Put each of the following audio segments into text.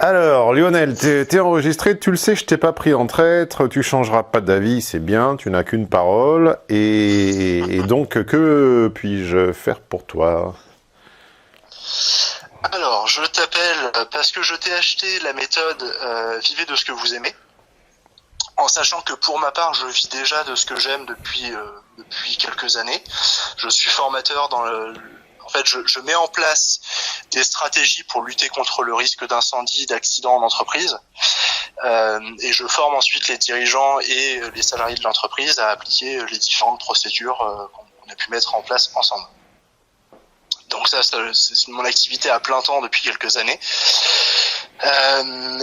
Alors, Lionel, t'es enregistré, tu le sais, je t'ai pas pris en traître, tu changeras pas d'avis, c'est bien, tu n'as qu'une parole, et donc, que puis-je faire pour toi? Alors, je t'appelle parce que je t'ai acheté la méthode Vivez de ce que vous aimez, en sachant que pour ma part, je vis déjà de ce que j'aime depuis quelques années. Je suis formateur En fait, je mets en place des stratégies pour lutter contre le risque d'incendie, d'accident en entreprise, et je forme ensuite les dirigeants et les salariés de l'entreprise à appliquer les différentes procédures qu'on a pu mettre en place ensemble. Donc ça, c'est mon activité à plein temps depuis quelques années,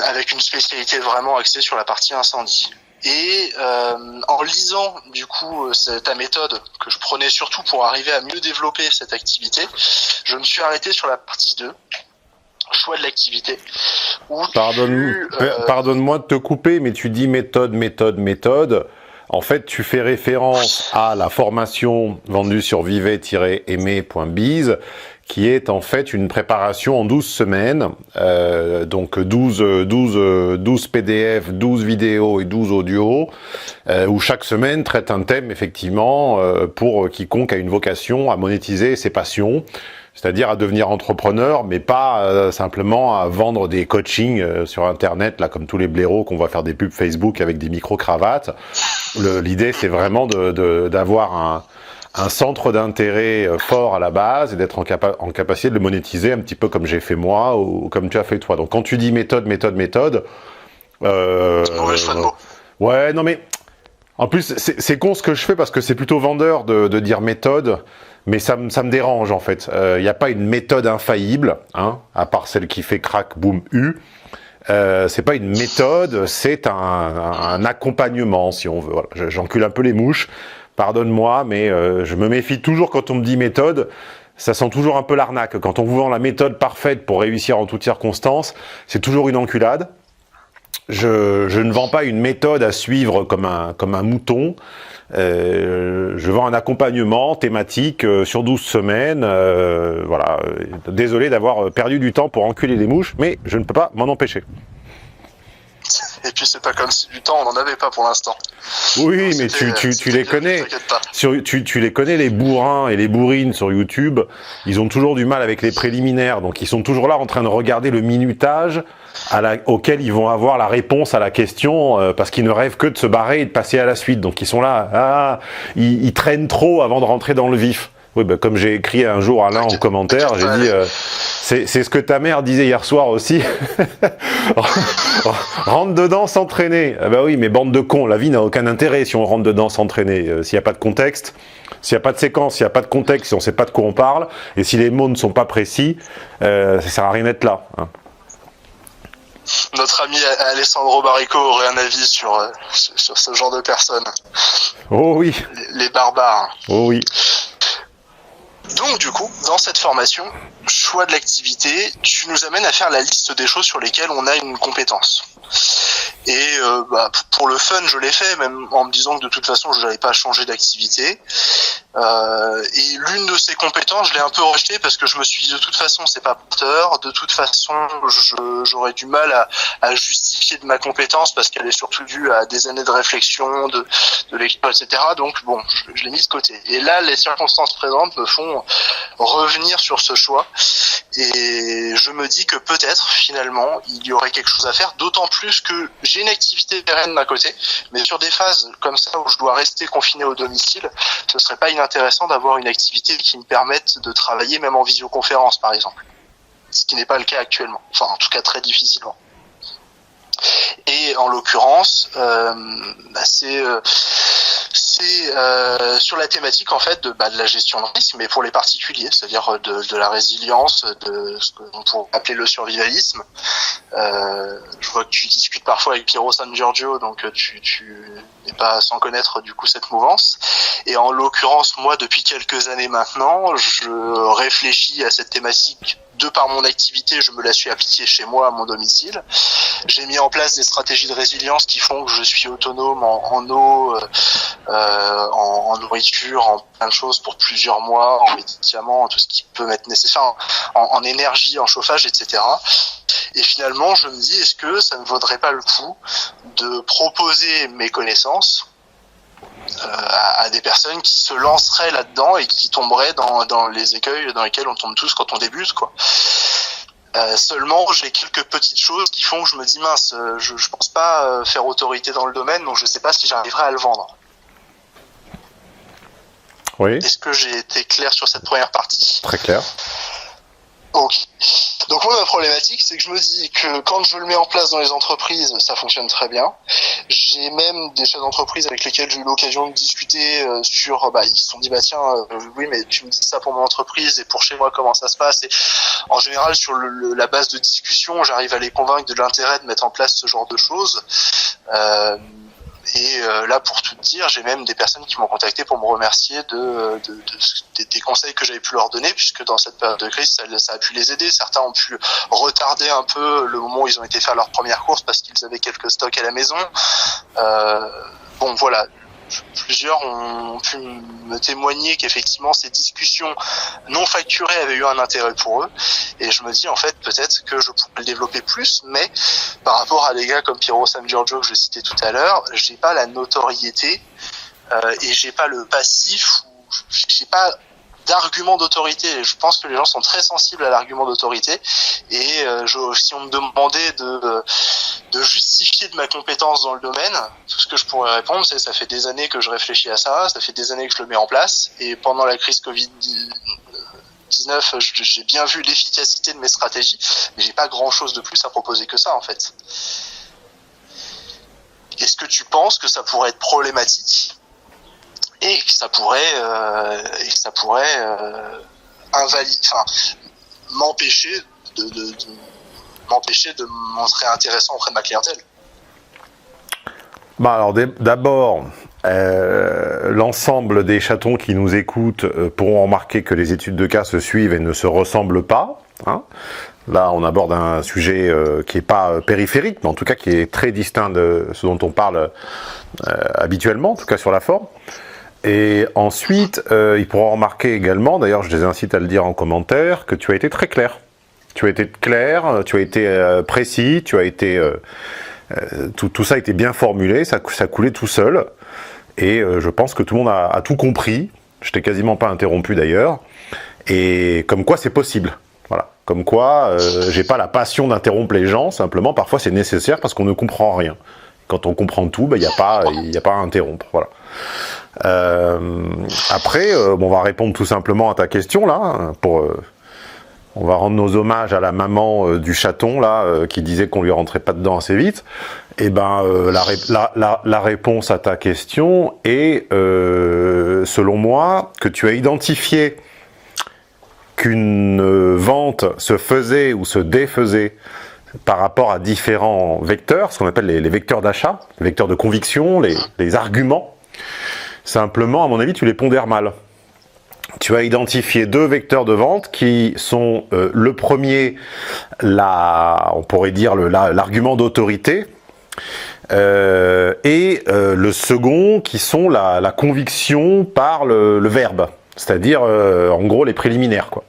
avec une spécialité vraiment axée sur la partie incendie. Et en lisant du coup ta méthode que je prenais surtout pour arriver à mieux développer cette activité, je me suis arrêté sur la partie 2, choix de l'activité. Pardonne-moi de te couper, mais tu dis méthode. En fait, tu fais référence à la formation vendue sur vivet-aimer.biz, qui est en fait une préparation en 12 semaines, donc 12 PDF, 12 vidéos et 12 audios, où chaque semaine traite un thème, effectivement, pour quiconque a une vocation à monétiser ses passions, c'est-à-dire à devenir entrepreneur, mais pas simplement à vendre des coachings sur Internet, là, comme tous les blaireaux qu'on va faire des pubs Facebook avec des micro-cravates. L'idée, c'est vraiment d'avoir un centre d'intérêt fort à la base et d'être en capacité de le monétiser un petit peu comme j'ai fait moi ou comme tu as fait toi. Donc quand tu dis méthode, mauvais choix de mots. Ouais, non mais en plus c'est con ce que je fais parce que c'est plutôt vendeur de dire méthode, mais ça me dérange en fait. Il n'y a pas une méthode infaillible, hein, à part celle qui fait crack, boum, c'est pas une méthode, c'est un accompagnement si on veut. Voilà. J'encule un peu les mouches. Pardonne-moi, mais je me méfie toujours quand on me dit méthode. Ça sent toujours un peu l'arnaque. Quand on vous vend la méthode parfaite pour réussir en toutes circonstances, c'est toujours une enculade. Je ne vends pas une méthode à suivre comme un mouton. Je vends un accompagnement thématique sur 12 semaines. Voilà. Désolé d'avoir perdu du temps pour enculer les mouches, mais je ne peux pas m'en empêcher. Et puis c'est pas comme si du temps on n'en avait pas pour l'instant. Oui, mais tu les connais. Tu les connais, les bourrins et les bourrines sur YouTube. Ils ont toujours du mal avec les préliminaires, donc ils sont toujours là en train de regarder le minutage auquel ils vont avoir la réponse à la question, parce qu'ils ne rêvent que de se barrer et de passer à la suite. Donc ils sont là, ils traînent trop avant de rentrer dans le vif. Oui, bah, comme j'ai écrit un jour à l'un en commentaire, j'ai dit c'est ce que ta mère disait hier soir aussi. Rentre dedans s'entraîner. Ah bah oui, mais bande de cons, la vie n'a aucun intérêt si on rentre dedans s'entraîner. S'il n'y a pas de contexte, s'il n'y a pas de séquence, s'il n'y a pas de contexte, si on ne sait pas de quoi on parle, et si les mots ne sont pas précis, ça sert à rien d'être là. Hein. Notre ami Alessandro Barrico aurait un avis sur ce genre de personnes. Oh oui. Les barbares. Oh oui. Donc du coup, dans cette formation, choix de l'activité, tu nous amènes à faire la liste des choses sur lesquelles on a une compétence. Et pour le fun, je l'ai fait, même en me disant que de toute façon, je n'allais pas changer d'activité. Et l'une de ces compétences, je l'ai un peu rejetée parce que je me suis dit de toute façon, c'est pas porteur. De toute façon, j'aurais du mal à justifier de ma compétence parce qu'elle est surtout due à des années de réflexion, de lecture, etc. Donc bon, je l'ai mis de côté. Et là, les circonstances présentes me font revenir sur ce choix. Et je me dis que peut-être, finalement, il y aurait quelque chose à faire, d'autant plus que j'ai une activité pérenne d'un côté, mais sur des phases comme ça où je dois rester confiné au domicile, ce serait pas inintéressant d'avoir une activité qui me permette de travailler même en visioconférence, par exemple. Ce qui n'est pas le cas actuellement. Enfin, en tout cas, très difficilement. Et en l'occurrence, c'est sur la thématique en fait de la gestion de risque, mais pour les particuliers, c'est-à-dire de la résilience, de ce qu'on pourrait appeler le survivalisme. Je vois que tu discutes parfois avec Piero San Giorgio, donc tu n'es pas sans connaître du coup cette mouvance. Et en l'occurrence, moi, depuis quelques années maintenant, je réfléchis à cette thématique de par mon activité, je me la suis appliquée chez moi, à mon domicile. J'ai mis en place des stratégies de résilience qui font que je suis autonome en eau, en nourriture, en plein de choses pour plusieurs mois, en médicaments, tout ce qui peut m'être nécessaire, en énergie, en chauffage, etc. Et finalement, je me dis, est-ce que ça ne vaudrait pas le coup de proposer mes connaissances à des personnes qui se lanceraient là-dedans et qui tomberaient dans les écueils dans lesquels on tombe tous quand on débute, quoi. Seulement, j'ai quelques petites choses qui font que je me dis, mince, je pense pas faire autorité dans le domaine, donc je sais pas si j'arriverai à le vendre. Oui. Est-ce que j'ai été clair sur cette première partie ? Très clair. Ok. Donc moi, ma problématique, c'est que je me dis que quand je le mets en place dans les entreprises, ça fonctionne très bien. J'ai même des chefs d'entreprise avec lesquels j'ai eu l'occasion de discuter sur, ils se sont dit, tiens, oui, mais tu me dis ça pour mon entreprise et pour chez moi, comment ça se passe ? Et en général, sur la base de discussion, j'arrive à les convaincre de l'intérêt de mettre en place ce genre de choses. Et là, pour tout te dire, j'ai même des personnes qui m'ont contacté pour me remercier des conseils que j'avais pu leur donner, puisque dans cette période de crise, ça a pu les aider. Certains ont pu retarder un peu le moment où ils ont été faire leur première course parce qu'ils avaient quelques stocks à la maison. Bon, voilà. Plusieurs ont pu me témoigner qu'effectivement ces discussions non facturées avaient eu un intérêt pour eux, et je me dis en fait peut-être que je pourrais le développer plus, mais par rapport à des gars comme Piero San Giorgio que je citais tout à l'heure, j'ai pas la notoriété et j'ai pas le passif, j'ai pas d'argument d'autorité. Je pense que les gens sont très sensibles à l'argument d'autorité, et si on me demandait de justifier de ma compétence dans le domaine, tout ce que je pourrais répondre, c'est ça fait des années que je réfléchis à ça fait des années que je le mets en place, et pendant la crise Covid-19, j'ai bien vu l'efficacité de mes stratégies, mais j'ai pas grand chose de plus à proposer que ça en fait. Est-ce que tu penses que ça pourrait être problématique et que ça pourrait m'empêcher de montrer intéressant auprès de ma clientèle? Alors d'abord, l'ensemble des chatons qui nous écoutent pourront remarquer que les études de cas se suivent et ne se ressemblent pas. Hein. Là, on aborde un sujet qui n'est pas périphérique, mais en tout cas qui est très distinct de ce dont on parle habituellement, en tout cas sur la forme. Et ensuite, ils pourront remarquer également, d'ailleurs je les incite à le dire en commentaire, que tu as été très clair. Tu as été clair, tu as été précis, tu as été... tout ça a été bien formulé, ça coulait tout seul. Et je pense que tout le monde a tout compris. Je t'ai quasiment pas interrompu d'ailleurs. Et comme quoi c'est possible. Voilà. Comme quoi, j'ai pas la passion d'interrompre les gens, simplement parfois c'est nécessaire parce qu'on ne comprend rien. Quand on comprend tout, il n'y a pas à interrompre. Voilà. Après, on va répondre tout simplement à ta question là. On va rendre nos hommages à la maman du chaton là, qui disait qu'on lui rentrait pas dedans assez vite. Et la réponse à ta question est, selon moi, que tu as identifié qu'une vente se faisait ou se défaisait par rapport à différents vecteurs, ce qu'on appelle les vecteurs d'achat, les vecteurs de conviction, les arguments. Simplement, à mon avis, tu les pondères mal. Tu as identifié deux vecteurs de vente qui sont le premier, on pourrait dire l'argument d'autorité, et le second qui sont la conviction par le verbe, c'est-à-dire en gros les préliminaires, quoi.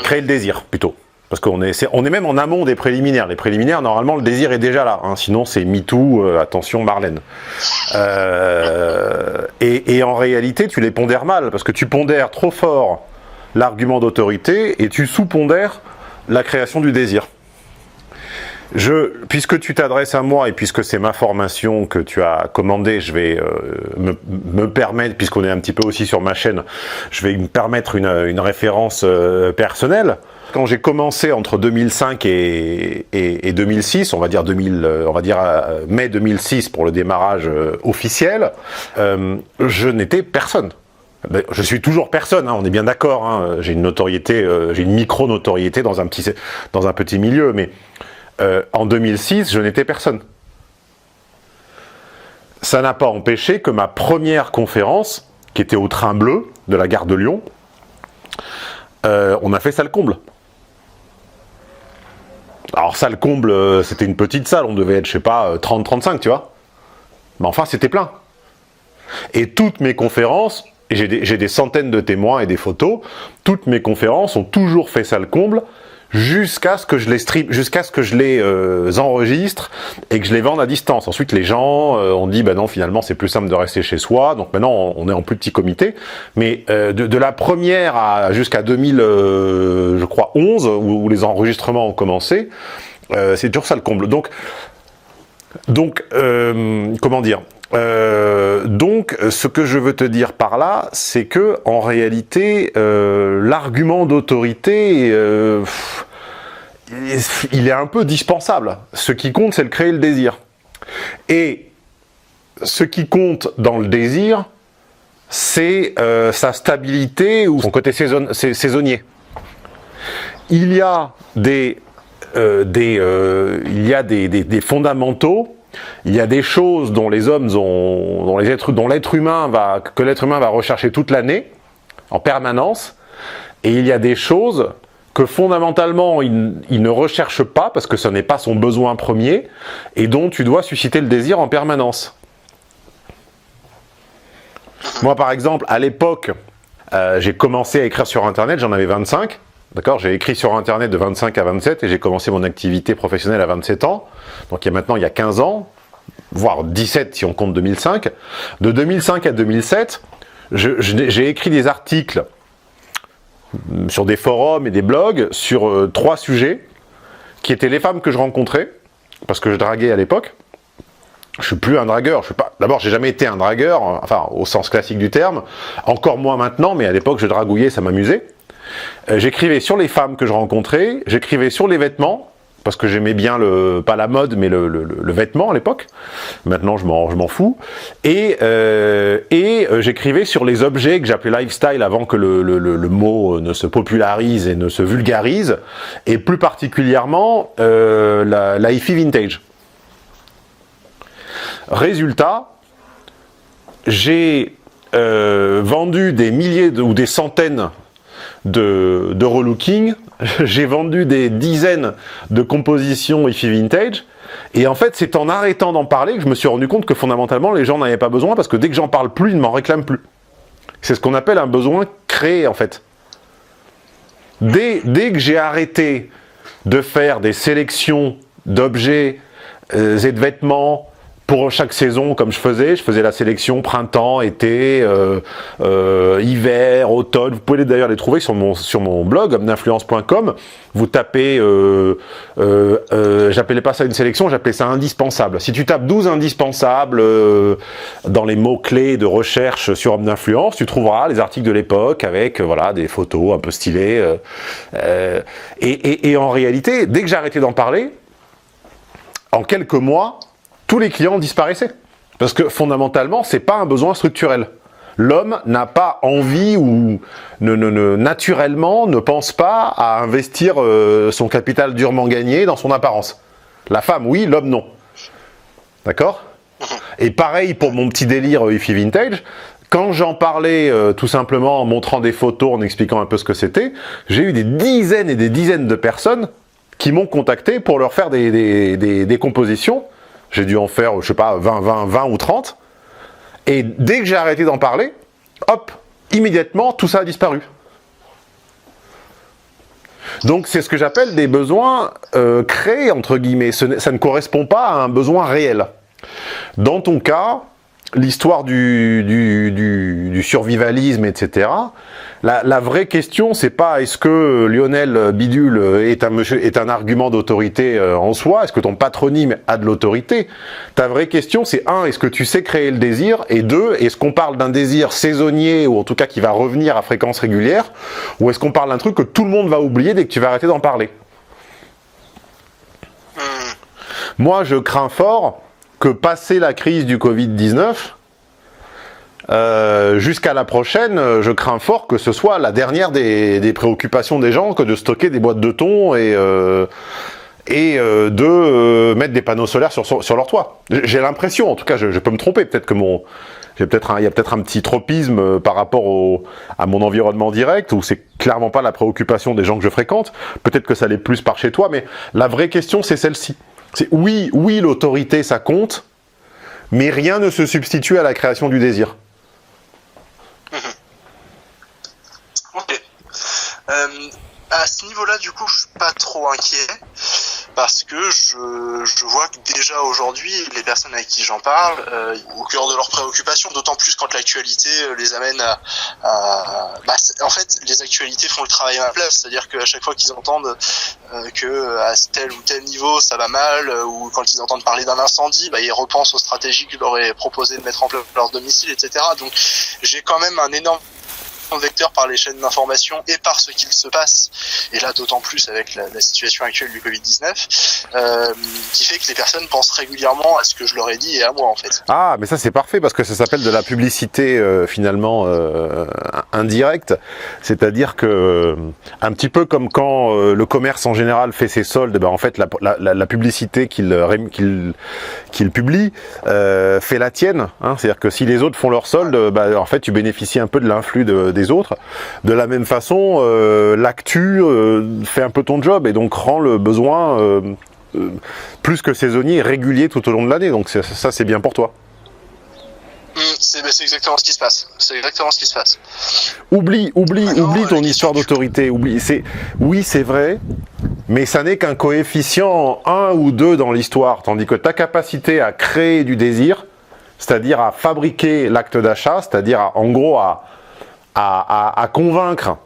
Créer le désir plutôt. Parce qu'on est même en amont des préliminaires. Les préliminaires, normalement, le désir est déjà là. Hein. Sinon, c'est MeToo, attention Marlène. Et en réalité, tu les pondères mal, parce que tu pondères trop fort l'argument d'autorité et tu sous-pondères la création du désir. Puisque tu t'adresses à moi et puisque c'est ma formation que tu as commandée, je vais me permettre, puisqu'on est un petit peu aussi sur ma chaîne, je vais me permettre une référence personnelle. Quand j'ai commencé entre 2005 et 2006, on va dire mai 2006 pour le démarrage officiel, je n'étais personne. Je suis toujours personne, hein, on est bien d'accord. Hein, j'ai une notoriété, j'ai une micro-notoriété dans un petit milieu, mais en 2006, je n'étais personne. Ça n'a pas empêché que ma première conférence, qui était au Train Bleu de la gare de Lyon, on a fait salle comble. Alors salle comble, c'était une petite salle, on devait être, je sais pas, 30-35, tu vois. Mais enfin, c'était plein. Et toutes mes conférences, et j'ai des centaines de témoins et des photos, toutes mes conférences ont toujours fait salle comble, jusqu'à ce que je les stream, jusqu'à ce que je les enregistre et que je les vende à distance. Ensuite, les gens ont dit, bah non, finalement, c'est plus simple de rester chez soi. Donc maintenant, on est en plus petit comité. Mais de la première jusqu'à 2000, je crois, 11, où les enregistrements ont commencé, c'est toujours ça le comble. Donc comment dire, donc, ce que je veux te dire par là, c'est que en réalité, l'argument d'autorité, il est un peu dispensable. Ce qui compte, c'est le créer le désir. Et ce qui compte dans le désir, c'est sa stabilité ou son côté saisonnier. Il y a des fondamentaux. Il y a des choses dont les hommes ont, dont l'être humain va rechercher toute l'année, en permanence, et il y a des choses que fondamentalement il ne recherche pas parce que ce n'est pas son besoin premier, et dont tu dois susciter le désir en permanence. Moi, par exemple, à l'époque, j'ai commencé à écrire sur Internet, j'en avais 25. D'accord, j'ai écrit sur Internet de 25 à 27 et j'ai commencé mon activité professionnelle à 27 ans. Donc il y a 15 ans, voire 17 si on compte 2005. De 2005 à 2007, j'ai écrit des articles sur des forums et des blogs sur 3 sujets qui étaient les femmes que je rencontrais, parce que je draguais à l'époque. Je suis plus un dragueur, d'abord j'ai jamais été un dragueur, enfin au sens classique du terme, encore moins maintenant, mais à l'époque je dragouillais, ça m'amusait. J'écrivais sur les femmes que je rencontrais, j'écrivais sur les vêtements, parce que j'aimais bien pas la mode, mais le vêtement à l'époque. Maintenant, je m'en fous. Et j'écrivais sur les objets que j'appelais lifestyle avant que le mot ne se popularise et ne se vulgarise, et plus particulièrement la hi-fi vintage. Résultat, j'ai vendu des milliers ou des centaines de relooking, j'ai vendu des dizaines de compositions hi-fi vintage, et en fait c'est en arrêtant d'en parler que je me suis rendu compte que fondamentalement les gens n'avaient pas besoin, parce que dès que j'en parle plus, ils ne m'en réclament plus. C'est ce qu'on appelle un besoin créé en fait. Dès que j'ai arrêté de faire des sélections d'objets et de vêtements pour chaque saison, comme je faisais la sélection printemps, été, hiver, automne. Vous pouvez d'ailleurs les trouver sur mon blog, omninfluence.com. Vous tapez, j'appelais pas ça une sélection, j'appelais ça indispensable. Si tu tapes 12 indispensables dans les mots-clés de recherche sur Omninfluence, tu trouveras les articles de l'époque avec voilà, des photos un peu stylées. Et en réalité, dès que j'ai arrêté d'en parler, en quelques mois, tous les clients disparaissaient. Parce que fondamentalement, c'est pas un besoin structurel. L'homme n'a pas envie ou naturellement ne pense pas à investir son capital durement gagné dans son apparence. La femme, oui, l'homme, non. D'accord ? Et pareil pour mon petit délire hi-fi vintage. Quand j'en parlais tout simplement en montrant des photos, en expliquant un peu ce que c'était, j'ai eu des dizaines et des dizaines de personnes qui m'ont contacté pour leur faire des compositions. J'ai dû en faire, je sais pas, 20 ou 30. Et dès que j'ai arrêté d'en parler, hop, immédiatement, tout ça a disparu. Donc c'est ce que j'appelle des besoins créés, entre guillemets. Ça ne correspond pas à un besoin réel. Dans ton cas, l'histoire du survivalisme, etc., la vraie question, c'est pas est-ce que Lionel Bidule est un argument d'autorité en soi, est-ce que ton patronyme a de l'autorité. Ta vraie question, c'est 1, est-ce que tu sais créer le désir, et 2, est-ce qu'on parle d'un désir saisonnier, ou en tout cas qui va revenir à fréquence régulière, ou est-ce qu'on parle d'un truc que tout le monde va oublier dès que tu vas arrêter d'en parler. Moi, je crains fort que passer la crise du Covid-19, jusqu'à la prochaine, je crains fort que ce soit la dernière des préoccupations des gens que de stocker des boîtes de thon et de mettre des panneaux solaires sur leur toit. J'ai l'impression, en tout cas, je peux me tromper, peut-être que il y a peut-être un petit tropisme par rapport à mon environnement direct, où c'est clairement pas la préoccupation des gens que je fréquente. Peut-être que ça l'est plus par chez toi, mais la vraie question, c'est celle-ci. C'est oui, l'autorité, ça compte, mais rien ne se substitue à la création du désir. Ok. À ce niveau-là, du coup, je suis pas trop inquiet parce que je vois que déjà aujourd'hui, les personnes avec qui j'en parle, au cœur de leurs préoccupations, d'autant plus quand l'actualité les amène en fait, les actualités font le travail à la place, c'est-à-dire qu'à chaque fois qu'ils entendent que à tel ou tel niveau ça va mal, ou quand ils entendent parler d'un incendie, ils repensent aux stratégies qu'ils leur auraient proposé de mettre en place à leur domicile, etc. Donc j'ai quand même un énorme vecteur par les chaînes d'information et par ce qu'il se passe, et là d'autant plus avec la situation actuelle du Covid-19, qui fait que les personnes pensent régulièrement à ce que je leur ai dit et à moi en fait. Ah, mais ça c'est parfait parce que ça s'appelle de la publicité finalement indirecte, c'est-à-dire que un petit peu comme quand le commerce en général fait ses soldes, en fait la publicité qu'il publie fait la tienne, hein, c'est-à-dire que si les autres font leur solde, en fait tu bénéficies un peu de l'influx des autres. De la même façon, l'actu fait un peu ton job et donc rend le besoin plus que saisonnier, régulier tout au long de l'année. Donc ça c'est bien pour toi. C'est exactement ce qui se passe. C'est exactement ce qui se passe. Oublie ton histoire d'autorité. Oui, c'est vrai, mais ça n'est qu'un coefficient 1 ou 2 dans l'histoire. Tandis que ta capacité à créer du désir, c'est-à-dire à fabriquer l'acte d'achat, c'est-à-dire en gros à convaincre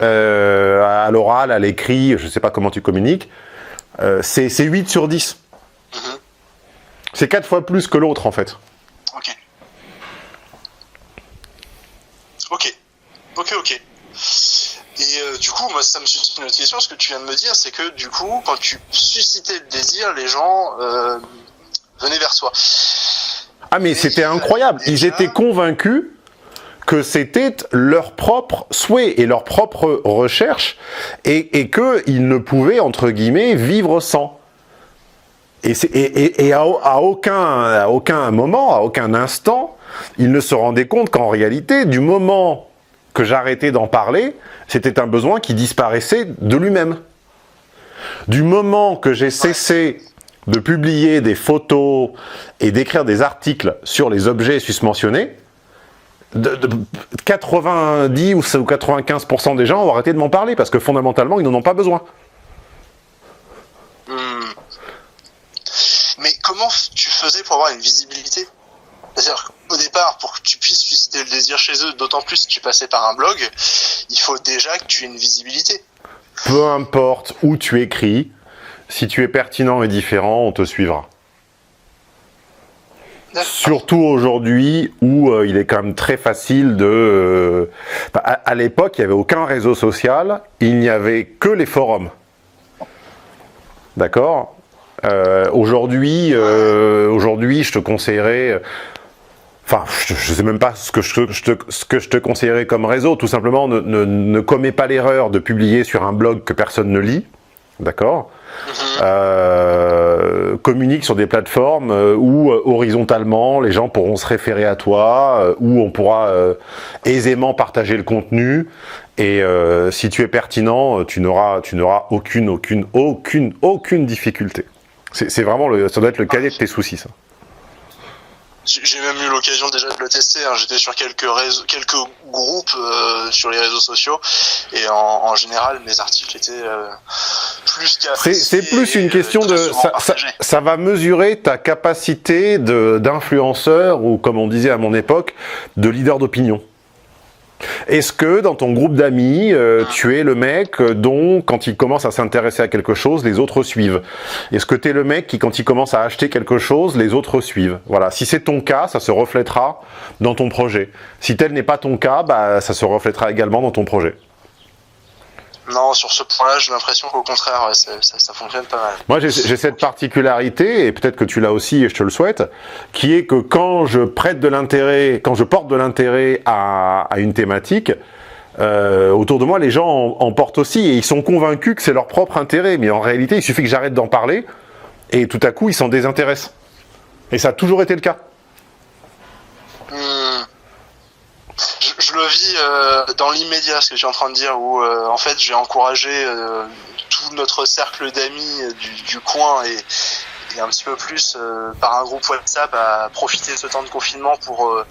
à l'oral, à l'écrit, je ne sais pas comment tu communiques, c'est 8 sur 10. C'est 4 fois plus que l'autre en fait. Ok. Et du coup, moi, ça me suscite une autre question. Ce que tu viens de me dire, c'est que du coup, quand tu suscitais le désir, les gens venaient vers soi. Ah mais c'était incroyable. Ils étaient convaincus que c'était leur propre souhait et leur propre recherche et qu'ils ne pouvaient, entre guillemets, vivre sans. Et à aucun moment, à aucun instant, ils ne se rendaient compte qu'en réalité, du moment que j'arrêtais d'en parler, c'était un besoin qui disparaissait de lui-même. Du moment que j'ai cessé de publier des photos et d'écrire des articles sur les objets susmentionnés, 90 ou 95% des gens ont arrêté de m'en parler parce que fondamentalement, ils n'en ont pas besoin. Mais comment tu faisais pour avoir une visibilité ? C'est-à-dire qu'au départ, pour que tu puisses susciter le désir chez eux, d'autant plus si tu passais par un blog, il faut déjà que tu aies une visibilité. Peu importe où tu écris, si tu es pertinent et différent, on te suivra. Surtout aujourd'hui où il est quand même très facile de... à l'époque, il n'y avait aucun réseau social, il n'y avait que les forums. D'accord ? Aujourd'hui, je te conseillerais... Enfin, je ne sais même pas ce que je te conseillerais comme réseau. Tout simplement, ne commets pas l'erreur de publier sur un blog que personne ne lit. D'accord ? Communique sur des plateformes où horizontalement les gens pourront se référer à toi, où on pourra aisément partager le contenu et si tu es pertinent, tu n'auras aucune difficulté. C'est vraiment ça doit être le cadet de tes soucis, ça. J'ai même eu l'occasion déjà de le tester. J'étais sur quelques groupes sur les réseaux sociaux et en général mes articles étaient plus qu'appréciés. C'est plus une question ça va mesurer ta capacité d'influenceur ou comme on disait à mon époque, de leader d'opinion. Est-ce que dans ton groupe d'amis, tu es le mec dont, quand il commence à s'intéresser à quelque chose, les autres suivent? Est-ce que tu es le mec qui, quand il commence à acheter quelque chose, les autres suivent? Voilà. Si c'est ton cas, ça se reflètera dans ton projet. Si tel n'est pas ton cas, ça se reflètera également dans ton projet. Non, sur ce point-là, j'ai l'impression qu'au contraire, ça fonctionne pas mal. Moi, j'ai cette particularité, et peut-être que tu l'as aussi, et je te le souhaite, qui est que quand je porte de l'intérêt à une thématique, autour de moi, les gens en portent aussi, et ils sont convaincus que c'est leur propre intérêt. Mais en réalité, il suffit que j'arrête d'en parler, et tout à coup, ils s'en désintéressent. Et ça a toujours été le cas. Je le vis dans l'immédiat, ce que je suis en train de dire, où en fait j'ai encouragé tout notre cercle d'amis du coin et un petit peu plus par un groupe WhatsApp à profiter de ce temps de confinement pour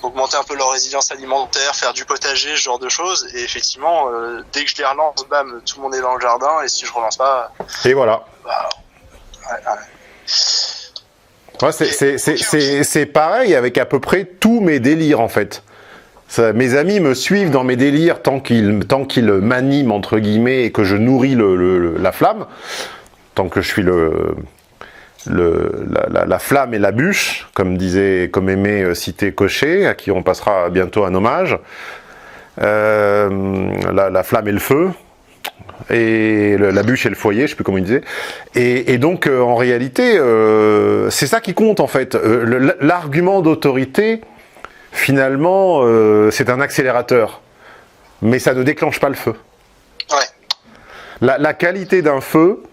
augmenter un peu leur résilience alimentaire, faire du potager, ce genre de choses. Et effectivement, dès que je les relance, bam, tout le monde est dans le jardin. Et si je relance pas, Et voilà. bah, ouais. Ouais, c'est pareil avec à peu près tous mes délires en fait. Mes amis me suivent dans mes délires tant qu'ils m'animent entre guillemets et que je nourris la flamme, tant que je suis la flamme et la bûche, comme aimait citer Cochet, à qui on passera bientôt un hommage. La flamme et le feu. Et la bûche et le foyer, je sais plus comment il disait. Et donc, en réalité, c'est ça qui compte, en fait. L'argument d'autorité, finalement, c'est un accélérateur. Mais ça ne déclenche pas le feu. Ouais. La qualité d'un feu,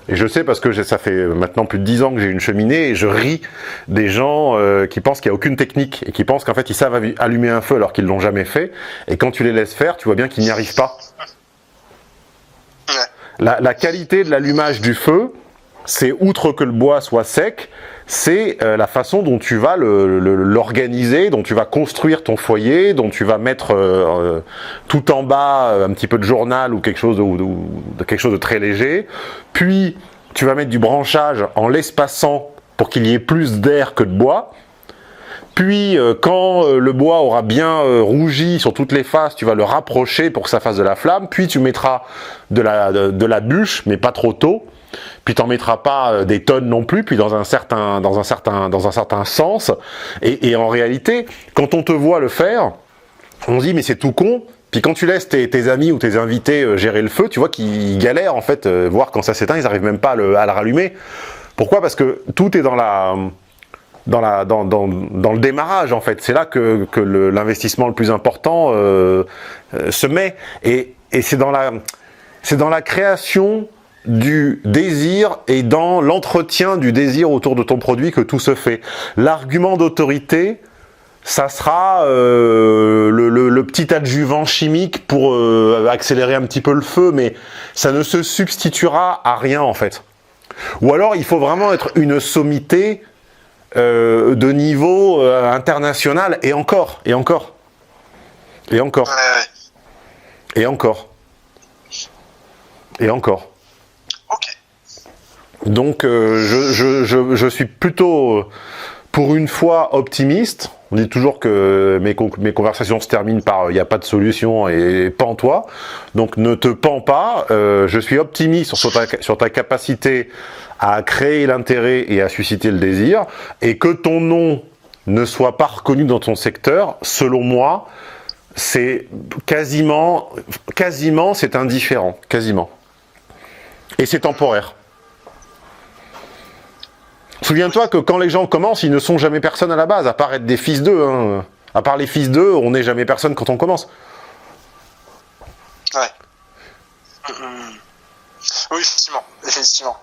et je sais parce que ça fait maintenant plus de 10 ans que j'ai une cheminée, et je ris des gens qui pensent qu'il n'y a aucune technique, et qui pensent qu'en fait, ils savent allumer un feu alors qu'ils ne l'ont jamais fait. Et quand tu les laisses faire, tu vois bien qu'ils n'y arrivent pas. La qualité de l'allumage du feu, c'est outre que le bois soit sec, c'est la façon dont tu vas l'organiser, dont tu vas construire ton foyer, dont tu vas mettre tout en bas un petit peu de journal ou quelque chose de très léger. Puis tu vas mettre du branchage en l'espaçant pour qu'il y ait plus d'air que de bois. Puis, quand le bois aura bien rougi sur toutes les faces, tu vas le rapprocher pour que ça fasse de la flamme. Puis, tu mettras de la bûche, mais pas trop tôt. Puis, t'en mettras pas des tonnes non plus. Puis, dans un certain sens. Et en réalité, quand on te voit le faire, on se dit mais c'est tout con. Puis, quand tu laisses tes amis ou tes invités gérer le feu, tu vois qu'ils galèrent en fait, voir quand ça s'éteint, ils n'arrivent même pas à le rallumer. Pourquoi ? Parce que tout est dans le démarrage en fait, c'est là que l'investissement le plus important se met et c'est dans la création du désir et dans l'entretien du désir autour de ton produit que tout se fait. L'argument d'autorité, ça sera le petit adjuvant chimique pour accélérer un petit peu le feu, mais ça ne se substituera à rien en fait. Ou alors il faut vraiment être une sommité de niveau international, et encore. Ouais. Ok. Donc je suis plutôt pour une fois optimiste. On dit toujours que mes conversations se terminent par il n'y a pas de solution et pends-toi. Donc ne te pends pas. Je suis optimiste sur ta capacité à créer l'intérêt et à susciter le désir. Et que ton nom ne soit pas reconnu dans ton secteur, selon moi, c'est quasiment c'est indifférent. Quasiment. Et c'est temporaire. Souviens-toi que quand les gens commencent, ils ne sont jamais personne à la base, à part être des fils d'eux. Hein. À part les fils d'eux, on n'est jamais personne quand on commence. Ouais. Oui, effectivement.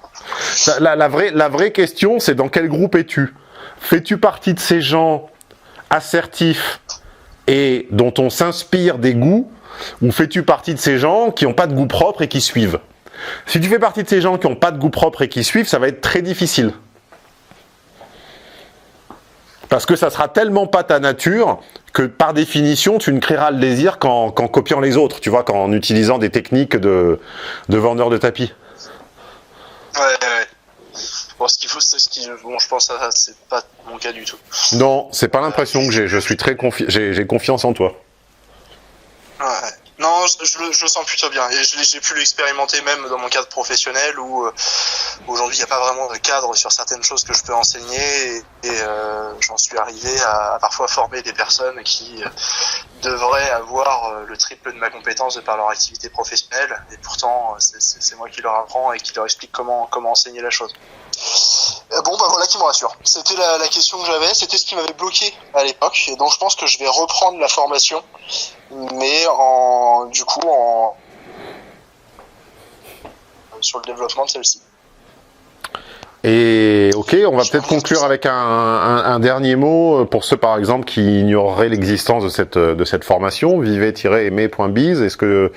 La vraie question, c'est dans quel groupe es-tu ? Fais-tu partie de ces gens assertifs et dont on s'inspire des goûts, ou fais-tu partie de ces gens qui n'ont pas de goût propre et qui suivent ? Si tu fais partie de ces gens qui n'ont pas de goût propre et qui suivent, ça va être très difficile. Parce que ça sera tellement pas ta nature que par définition, tu ne créeras le désir qu'en copiant les autres, tu vois, qu'en utilisant des techniques de vendeurs de tapis. Ouais. Bon, je pense à ça, c'est pas mon cas du tout. Non, c'est pas l'impression que j'ai. Je suis très j'ai confiance en toi. Ouais. Non, je le sens plutôt bien. Et j'ai pu l'expérimenter même dans mon cadre professionnel où aujourd'hui il n'y a pas vraiment de cadre sur certaines choses que je peux enseigner et j'en suis arrivé à parfois former des personnes qui devraient avoir le triple de ma compétence de par leur activité professionnelle et pourtant c'est moi qui leur apprends et qui leur explique comment enseigner la chose. Bon bah voilà qui me rassure. C'était la question que j'avais, c'était ce qui m'avait bloqué à l'époque et donc je pense que je vais reprendre la formation mais sur le développement de celle-ci. Et ok, on va peut-être conclure avec un dernier mot pour ceux par exemple qui ignoreraient l'existence de cette formation, vivez-aimer.biz. Est-ce que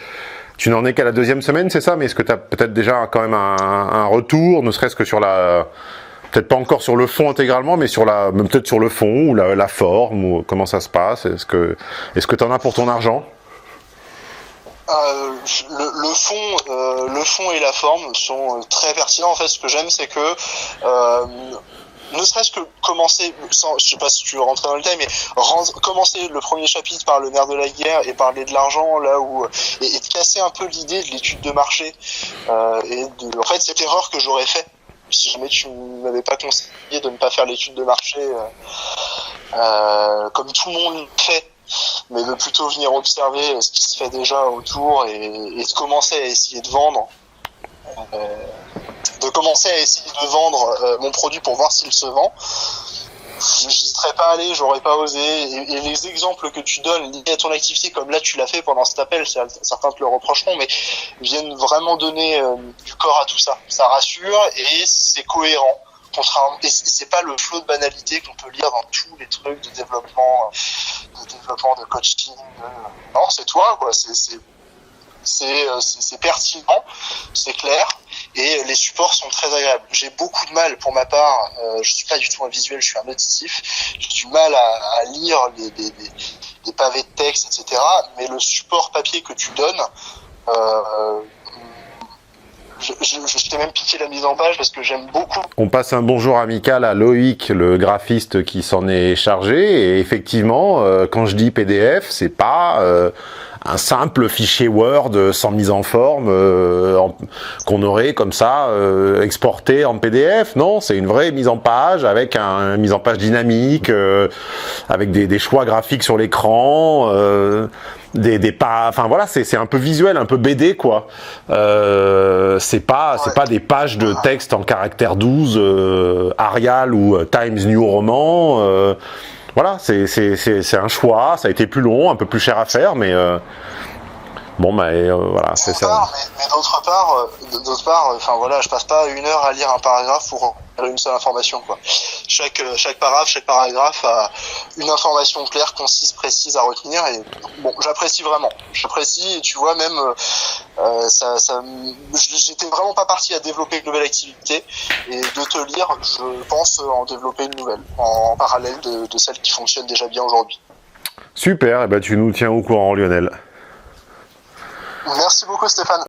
tu n'en es qu'à la 2e semaine, c'est ça? Mais est-ce que tu as peut-être déjà quand même un retour, ne serait-ce que sur peut-être pas encore sur le fond intégralement, mais même peut-être sur le fond ou la forme, ou comment ça se passe? Est-ce que tu en as pour ton argent? Le fond et la forme sont très pertinents. En fait, ce que j'aime, c'est que ne serait-ce que commencer, je sais pas si tu veux rentrer dans le détail, mais commencer le premier chapitre par le nerf de la guerre et parler de l'argent, là où et de casser un peu l'idée de l'étude de marché. En fait, cette erreur que j'aurais fait si jamais tu m'avais pas conseillé de ne pas faire l'étude de marché comme tout le monde fait, mais de plutôt venir observer ce qui se fait déjà autour et de commencer à essayer de vendre. Mon produit pour voir s'il se vend. J'y serais pas allé, j'aurais pas osé. Et les exemples que tu donnes liés à ton activité, comme là tu l'as fait pendant cet appel, certains te le reprocheront, mais viennent vraiment donner du corps à tout ça. Ça rassure et c'est cohérent. Et c'est pas le flot de banalité qu'on peut lire dans tous les trucs de développement, de coaching. Non, c'est toi, quoi. C'est pertinent, c'est clair, et les supports sont très agréables. J'ai beaucoup de mal, pour ma part, je suis pas du tout un visuel, je suis un auditif, j'ai du mal à lire des pavés de texte, etc. Mais le support papier que tu donnes, je t'ai même piqué la mise en page parce que j'aime beaucoup. On passe un bonjour amical à Loïc, le graphiste qui s'en est chargé. Et effectivement, quand je dis PDF, c'est pas un simple fichier Word sans mise en forme qu'on aurait comme ça exporté en PDF. Non, c'est une vraie mise en page avec une mise en page dynamique, avec des choix graphiques sur l'écran. Enfin voilà, c'est un peu visuel, un peu BD quoi. C'est pas des pages de texte en caractère 12 Arial ou Times New Roman. Voilà, c'est un choix. Ça a été plus long, un peu plus cher à faire, mais voilà, c'est ça. Mais d'autre part, enfin voilà, je passe pas 1 heure à lire un paragraphe pour une seule information, quoi. Chaque paragraphe a une information claire, concise, précise à retenir, et bon, j'apprécie vraiment. Et tu vois, même j'étais vraiment pas parti à développer une nouvelle activité, et de te lire, je pense en développer une nouvelle en parallèle de celle qui fonctionne déjà bien aujourd'hui. Super, et tu nous tiens au courant, Lionel. Merci beaucoup, Stéphane.